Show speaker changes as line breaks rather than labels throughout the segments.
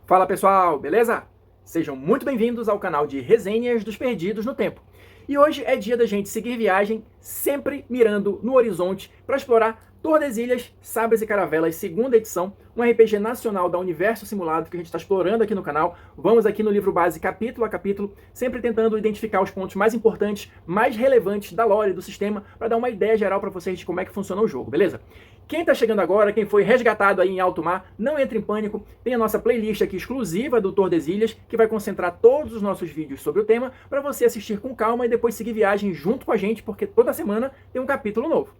Fala pessoal, beleza? Sejam muito bem-vindos ao canal de Resenhas dos Perdidos no Tempo. E hoje é dia da gente seguir viagem, sempre mirando no horizonte para explorar Tordesilhas, Sabres e Caravelas, segunda edição, um RPG nacional da Universo Simulado que a gente está explorando aqui no canal. Vamos aqui no livro base capítulo a capítulo, sempre tentando identificar os pontos mais importantes, mais relevantes da lore do sistema, para dar uma ideia geral para vocês de como é que funciona o jogo, beleza? Quem está chegando agora, quem foi resgatado aí em alto mar, não entre em pânico, tem a nossa playlist aqui exclusiva do Tordesilhas, que vai concentrar todos os nossos vídeos sobre o tema, para você assistir com calma e depois seguir viagem junto com a gente, porque toda semana tem um capítulo novo.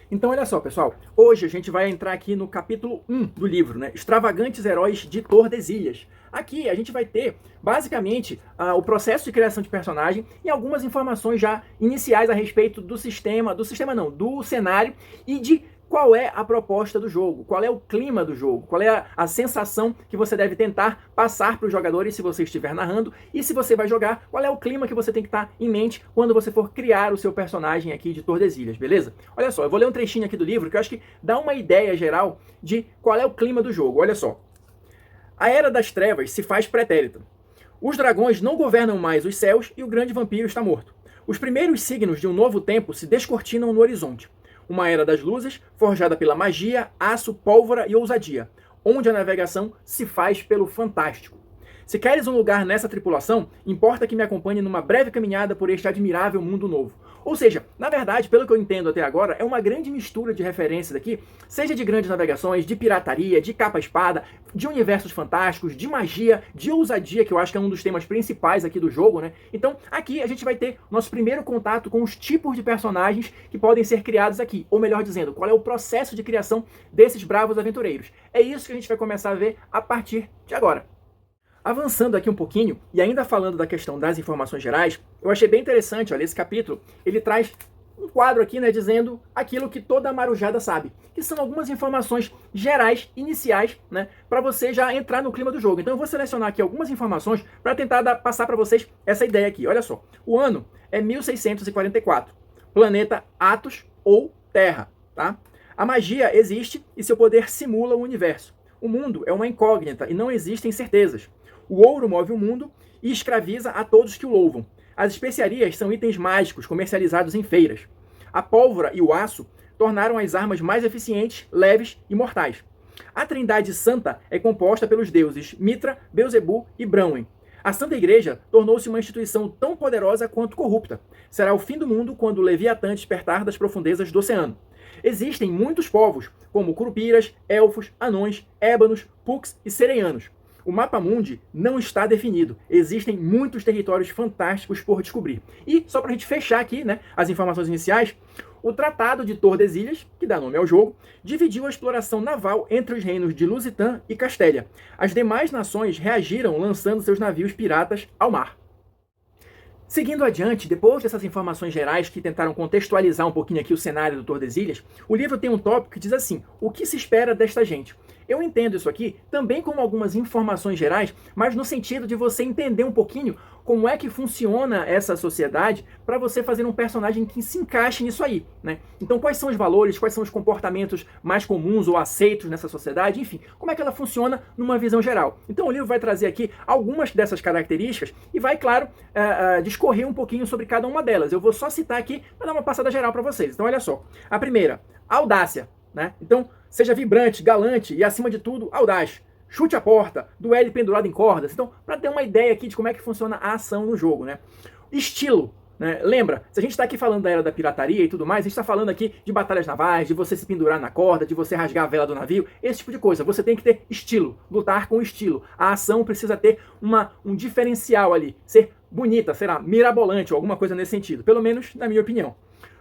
Então olha só, pessoal, hoje a gente vai entrar aqui no capítulo 1 do livro, né? Extravagantes Heróis de Tordesilhas. Aqui a gente vai ter, basicamente, o processo de criação de personagem e algumas informações já iniciais a respeito do cenário e de qual é a proposta do jogo, qual é o clima do jogo, qual é a sensação que você deve tentar passar para os jogadores se você estiver narrando, e se você vai jogar, qual é o clima que você tem que estar em mente quando você for criar o seu personagem aqui de Tordesilhas, beleza? Olha só, eu vou ler um trechinho aqui do livro que eu acho que dá uma ideia geral de qual é o clima do jogo, olha só. A Era das Trevas se faz pretérita. Os dragões não governam mais os céus e o grande vampiro está morto. Os primeiros signos de um novo tempo se descortinam no horizonte. Uma era das luzes, forjada pela magia, aço, pólvora e ousadia, onde a navegação se faz pelo fantástico. Se queres um lugar nessa tripulação, importa que me acompanhe numa breve caminhada por este admirável mundo novo. Ou seja, na verdade, pelo que eu entendo até agora, é uma grande mistura de referências aqui, seja de grandes navegações, de pirataria, de capa-espada, de universos fantásticos, de magia, de ousadia, que eu acho que é um dos temas principais aqui do jogo, né? Então, aqui a gente vai ter nosso primeiro contato com os tipos de personagens que podem ser criados aqui, ou melhor dizendo, qual é o processo de criação desses bravos aventureiros. É isso que a gente vai começar a ver a partir de agora. Avançando aqui um pouquinho, e ainda falando da questão das informações gerais, eu achei bem interessante, olha, esse capítulo, ele traz um quadro aqui, né, dizendo aquilo que toda marujada sabe, que são algumas informações gerais, iniciais, né, para você já entrar no clima do jogo. Então eu vou selecionar aqui algumas informações para tentar passar para vocês essa ideia aqui. Olha só, o ano é 1644, planeta Atos ou Terra, tá? A magia existe e seu poder simula o universo. O mundo é uma incógnita e não existem certezas. O ouro move o mundo e escraviza a todos que o louvam. As especiarias são itens mágicos comercializados em feiras. A pólvora e o aço tornaram as armas mais eficientes, leves e mortais. A Trindade Santa é composta pelos deuses Mitra, Beelzebu e Branwen. A Santa Igreja tornou-se uma instituição tão poderosa quanto corrupta. Será o fim do mundo quando o Leviatã despertar das profundezas do oceano. Existem muitos povos, como curupiras, elfos, anões, ébanos, puks e sereianos. O mapa mundi não está definido. Existem muitos territórios fantásticos por descobrir. E, só para a gente fechar aqui, né, as informações iniciais, o Tratado de Tordesilhas, que dá nome ao jogo, dividiu a exploração naval entre os reinos de Lusitã e Castélia. As demais nações reagiram lançando seus navios piratas ao mar. Seguindo adiante, depois dessas informações gerais que tentaram contextualizar um pouquinho aqui o cenário do Tordesilhas, o livro tem um tópico que diz assim: o que se espera desta gente? Eu entendo isso aqui também como algumas informações gerais, mas no sentido de você entender um pouquinho como é que funciona essa sociedade para você fazer um personagem que se encaixe nisso aí, né? Então, quais são os valores, quais são os comportamentos mais comuns ou aceitos nessa sociedade, enfim, como é que ela funciona numa visão geral. Então, o livro vai trazer aqui algumas dessas características e vai, claro, discorrer um pouquinho sobre cada uma delas. Eu vou só citar aqui para dar uma passada geral para vocês. Então, olha só. A primeira, audácia, né? Então, seja vibrante, galante e, acima de tudo, audaz. Chute a porta, duelo pendurado em cordas. Então, para ter uma ideia aqui de como é que funciona a ação no jogo, né? Estilo, né? Lembra, se a gente está aqui falando da era da pirataria e tudo mais, a gente está falando aqui de batalhas navais, de você se pendurar na corda, de você rasgar a vela do navio, esse tipo de coisa. Você tem que ter estilo, lutar com estilo. A ação precisa ter um diferencial ali, ser bonita, será mirabolante ou alguma coisa nesse sentido, pelo menos na minha opinião.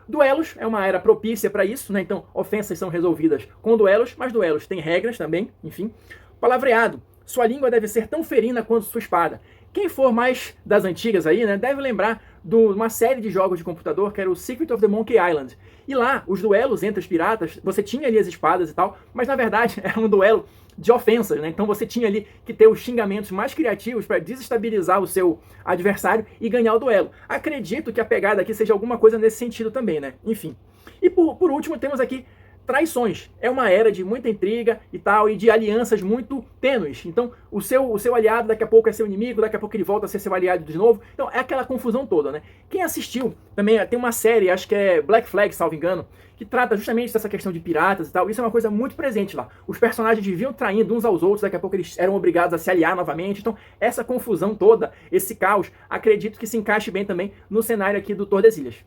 Duelos é uma era propícia para isso, né? Então ofensas são resolvidas com duelos, mas duelos têm regras também, enfim. Palavreado, sua língua deve ser tão ferina quanto sua espada. Quem for mais das antigas aí, né, deve lembrar de uma série de jogos de computador que era o Secret of the Monkey Island. E lá, os duelos entre os piratas, você tinha ali as espadas e tal, mas na verdade era um duelo de ofensas, né? Então você tinha ali que ter os xingamentos mais criativos para desestabilizar o seu adversário e ganhar o duelo. Acredito que a pegada aqui seja alguma coisa nesse sentido também, né? Enfim. E por último temos aqui traições. É uma era de muita intriga e tal, e de alianças muito tênues. Então, o seu aliado daqui a pouco é seu inimigo, daqui a pouco ele volta a ser seu aliado de novo. Então, é aquela confusão toda, né? Quem assistiu, também tem uma série, acho que é Black Flag, salvo engano, que trata justamente dessa questão de piratas e tal. Isso é uma coisa muito presente lá. Os personagens viviam traindo uns aos outros, daqui a pouco eles eram obrigados a se aliar novamente. Então, essa confusão toda, esse caos, acredito que se encaixe bem também no cenário aqui do Tordesilhas.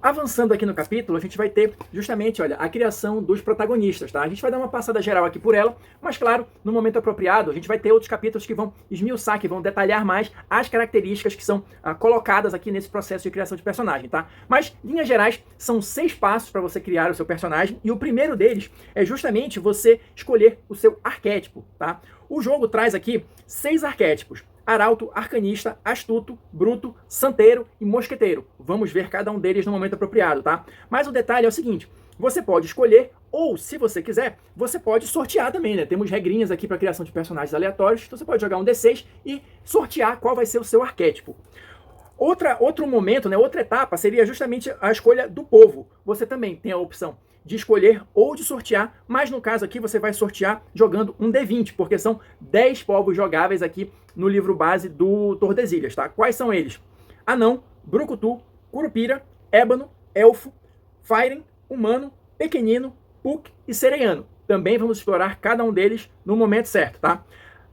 Avançando aqui no capítulo, a gente vai ter justamente, olha, a criação dos protagonistas, tá? A gente vai dar uma passada geral aqui por ela, mas claro, no momento apropriado, a gente vai ter outros capítulos que vão esmiuçar, que vão detalhar mais as características que são colocadas aqui nesse processo de criação de personagem, tá? Mas, linhas gerais, são 6 passos para você criar o seu personagem, e o primeiro deles é justamente você escolher o seu arquétipo, tá? O jogo traz aqui 6 arquétipos: arauto, arcanista, astuto, bruto, santeiro e mosqueteiro. Vamos ver cada um deles no momento apropriado, tá? Mas o detalhe é o seguinte: você pode escolher, ou se você quiser, você pode sortear também, né? Temos regrinhas aqui para criação de personagens aleatórios, então você pode jogar um D6 e sortear qual vai ser o seu arquétipo. Outro momento, né, outra etapa seria justamente a escolha do povo. Você também tem a opção de escolher ou de sortear, mas no caso aqui você vai sortear jogando um D20, porque são 10 povos jogáveis aqui no livro base do Tordesilhas, tá? Quais são eles? Anão, brucutu, curupira, ébano, elfo, fairen, humano, pequenino, puc e sereiano. Também vamos explorar cada um deles no momento certo, tá?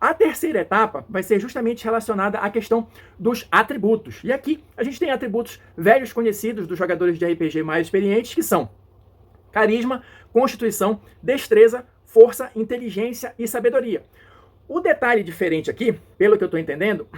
A terceira etapa vai ser justamente relacionada à questão dos atributos. E aqui a gente tem atributos velhos conhecidos dos jogadores de RPG mais experientes, que são carisma, constituição, destreza, força, inteligência e sabedoria. O detalhe diferente aqui, pelo que eu estou entendendo,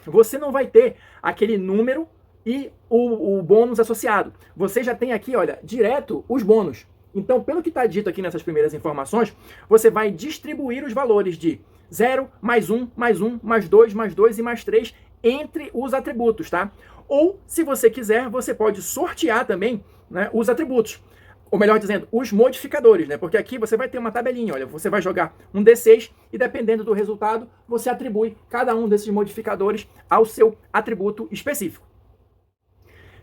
você não vai ter aquele número e o bônus associado. Você já tem aqui, olha, direto os bônus. Então, pelo que está dito aqui nessas primeiras informações, você vai distribuir os valores de 0, mais 1, mais 1, mais 2, mais 2 e mais 3 entre os atributos, tá? Ou, se você quiser, você pode sortear também, né, os atributos. Ou melhor dizendo, os modificadores, né? Porque aqui você vai ter uma tabelinha, olha, você vai jogar um D6 e dependendo do resultado, você atribui cada um desses modificadores ao seu atributo específico.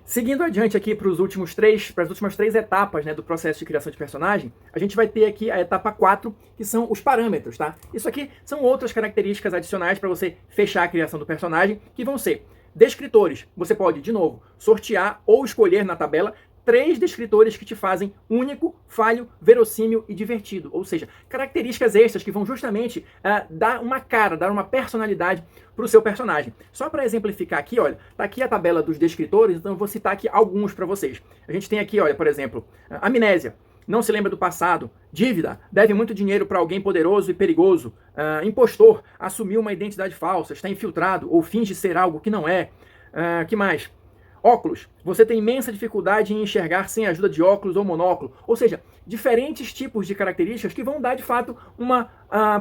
Seguindo adiante aqui para as últimas 3 etapas, né, do processo de criação de personagem, a gente vai ter aqui a etapa 4, que são os parâmetros, tá? Isso aqui são outras características adicionais para você fechar a criação do personagem, que vão ser descritores. Você pode, de novo, sortear ou escolher na tabela 3 descritores que te fazem único, falho, verossímil e divertido. Ou seja, características extras que vão justamente dar uma cara, dar uma personalidade para o seu personagem. Só para exemplificar aqui, olha, tá aqui a tabela dos descritores, então eu vou citar aqui alguns para vocês. A gente tem aqui, olha, por exemplo, amnésia. Não se lembra do passado. Dívida. Deve muito dinheiro para alguém poderoso e perigoso. Impostor. Assumiu uma identidade falsa. Está infiltrado ou finge ser algo que não é. Que mais? Óculos. Você tem imensa dificuldade em enxergar sem a ajuda de óculos ou monóculo. Ou seja, diferentes tipos de características que vão dar, de fato, uma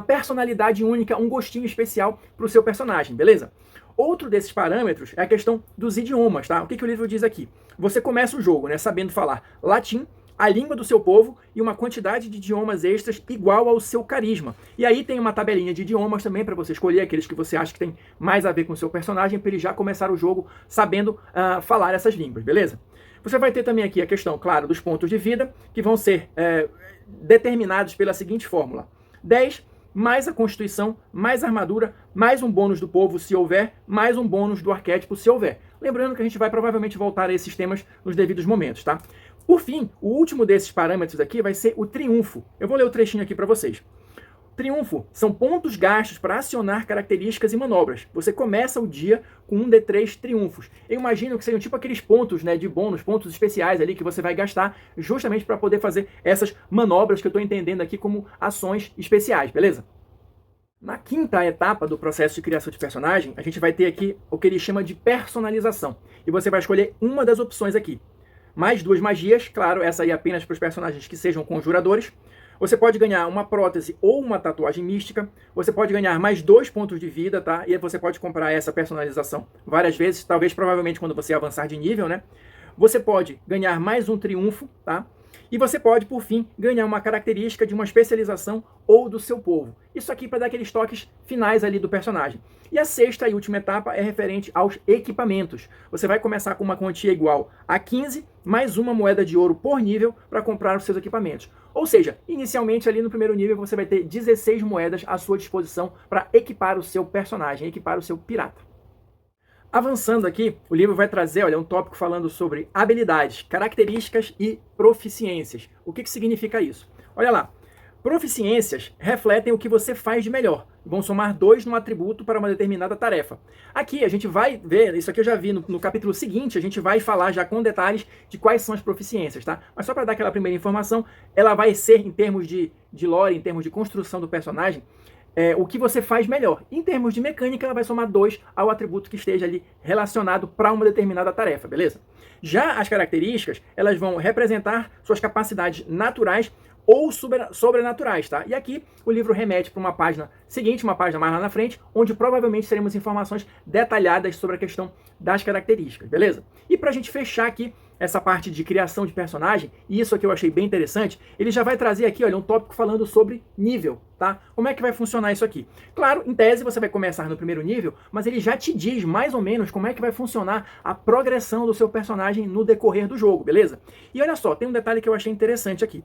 personalidade única, um gostinho especial para o seu personagem, beleza? Outro desses parâmetros é a questão dos idiomas, tá? O que o livro diz aqui? Você começa o jogo, né, sabendo falar latim, a língua do seu povo e uma quantidade de idiomas extras igual ao seu carisma. E aí tem uma tabelinha de idiomas também para você escolher aqueles que você acha que tem mais a ver com o seu personagem, para ele já começar o jogo sabendo falar essas línguas, beleza? Você vai ter também aqui a questão, claro, dos pontos de vida, que vão ser determinados pela seguinte fórmula: 10 mais a constituição, mais a armadura, mais um bônus do povo, se houver, mais um bônus do arquétipo, se houver. Lembrando que a gente vai provavelmente voltar a esses temas nos devidos momentos, tá? Por fim, o último desses parâmetros aqui vai ser o triunfo. Eu vou ler o trechinho aqui para vocês. Triunfo são pontos gastos para acionar características e manobras. Você começa o dia com um D3 triunfos. Eu imagino que sejam tipo aqueles pontos, né, de bônus, pontos especiais ali que você vai gastar justamente para poder fazer essas manobras que eu estou entendendo aqui como ações especiais, beleza? Na quinta etapa do processo de criação de personagem, a gente vai ter aqui o que ele chama de personalização. E você vai escolher uma das opções aqui. Mais 2 magias, claro, essa aí é apenas para os personagens que sejam conjuradores. Você pode ganhar uma prótese ou uma tatuagem mística. Você pode ganhar mais 2 pontos de vida, tá? E aí você pode comprar essa personalização várias vezes, talvez provavelmente quando você avançar de nível, né? Você pode ganhar mais um triunfo, tá? E você pode, por fim, ganhar uma característica de uma especialização ou do seu povo. Isso aqui para dar aqueles toques finais ali do personagem. E a sexta e última etapa é referente aos equipamentos. Você vai começar com uma quantia igual a 15, mais uma moeda de ouro por nível para comprar os seus equipamentos. Ou seja, inicialmente ali no primeiro nível você vai ter 16 moedas à sua disposição para equipar o seu personagem, equipar o seu pirata. Avançando aqui, o livro vai trazer, olha, um tópico falando sobre habilidades, características e proficiências. O que significa isso? Olha lá, proficiências refletem o que você faz de melhor. Vão somar 2 no atributo para uma determinada tarefa. Aqui a gente vai ver, isso aqui eu já vi no capítulo seguinte, a gente vai falar já com detalhes de quais são as proficiências, tá? Mas só para dar aquela primeira informação, ela vai ser, em termos de lore, em termos de construção do personagem, o que você faz melhor. Em termos de mecânica, ela vai somar 2 ao atributo que esteja ali relacionado para uma determinada tarefa, beleza? Já as características, elas vão representar suas capacidades naturais ou sobrenaturais, tá? E aqui o livro remete para uma página seguinte, uma página mais lá na frente, onde provavelmente teremos informações detalhadas sobre a questão das características, beleza? E para a gente fechar aqui essa parte de criação de personagem, e isso aqui eu achei bem interessante, ele já vai trazer aqui, olha, um tópico falando sobre nível, tá? Como é que vai funcionar isso aqui? Claro, em tese você vai começar no primeiro nível, mas ele já te diz mais ou menos como é que vai funcionar a progressão do seu personagem no decorrer do jogo, beleza? E olha só, tem um detalhe que eu achei interessante aqui.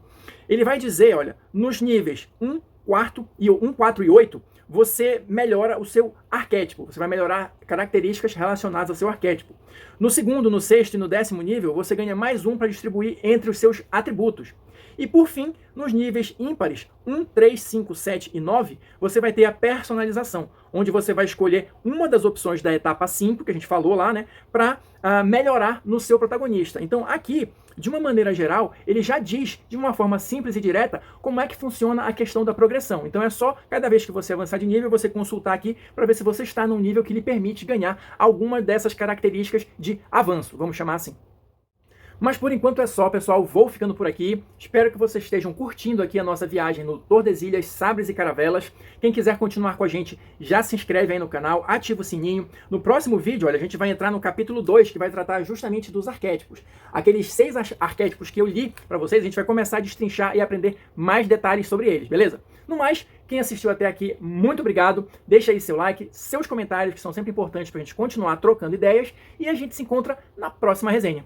Ele vai dizer, olha, nos níveis 1, 4 e 8, você melhora o seu arquétipo, você vai melhorar características relacionadas ao seu arquétipo. No segundo, no sexto e no 10º nível, você ganha mais um para distribuir entre os seus atributos. E por fim, nos níveis ímpares, 1, 3, 5, 7 e 9, você vai ter a personalização, onde você vai escolher uma das opções da etapa 5, que a gente falou lá, né, para melhorar no seu protagonista. Então aqui, de uma maneira geral, ele já diz, de uma forma simples e direta, como é que funciona a questão da progressão. Então é só, cada vez que você avançar de nível, você consultar aqui para ver se você está num nível que lhe permite ganhar alguma dessas características de avanço, vamos chamar assim. Mas por enquanto é só, pessoal. Vou ficando por aqui. Espero que vocês estejam curtindo aqui a nossa viagem no Tordesilhas, Sabres e Caravelas. Quem quiser continuar com a gente, já se inscreve aí no canal, ativa o sininho. No próximo vídeo, olha, a gente vai entrar no capítulo 2, que vai tratar justamente dos arquétipos. Aqueles 6 arquétipos que eu li para vocês, a gente vai começar a destrinchar e aprender mais detalhes sobre eles, beleza? No mais, quem assistiu até aqui, muito obrigado. Deixa aí seu like, seus comentários, que são sempre importantes para a gente continuar trocando ideias. E a gente se encontra na próxima resenha.